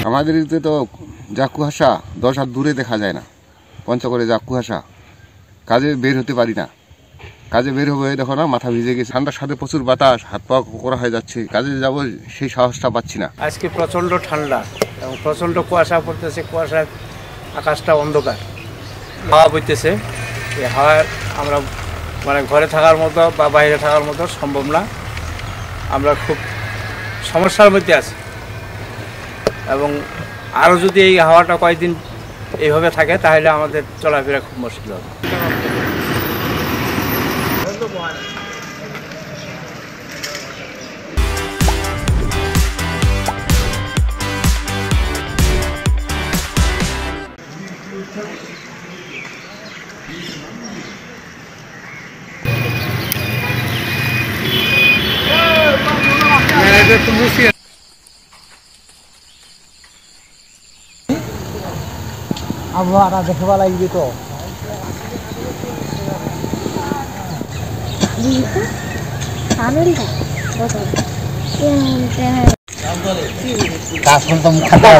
আমাদের এদিকে তো যা কুয়াশা 10 হাত দূরে দেখা যায় না। পঞ্চগড়ে যা কুয়াশা, কাজে বের হতে পারি না। কাজে বের হবে দেখো না, মাথা ভিজে গেছে, ঠান্ডার সাথে প্রচুর বাতাস, হাত পা করা হয়ে যাচ্ছে। কাজে যাব সেই সাহসটা পাচ্ছি না। আজকে প্রচণ্ড ঠান্ডা এবং প্রচণ্ড কুয়াশা পড়তেছে। কুয়াশার আকাশটা অন্ধকার, হাওয়া বইতেছে। এই হাওয়ায় আমরা মানে ঘরে থাকার মতো বা বাইরে থাকার মতো সম্ভব না। আমরা খুব সমস্যার মধ্যে আছি এবং আরও যদি এই হাওয়াটা কয়েকদিন এইভাবে থাকে তাহলে আমাদের চলাফেরা খুব মুশকিল হবে। আবহাওয়াটা দেখবা লাগবে তো। কাজ করতাম খাতা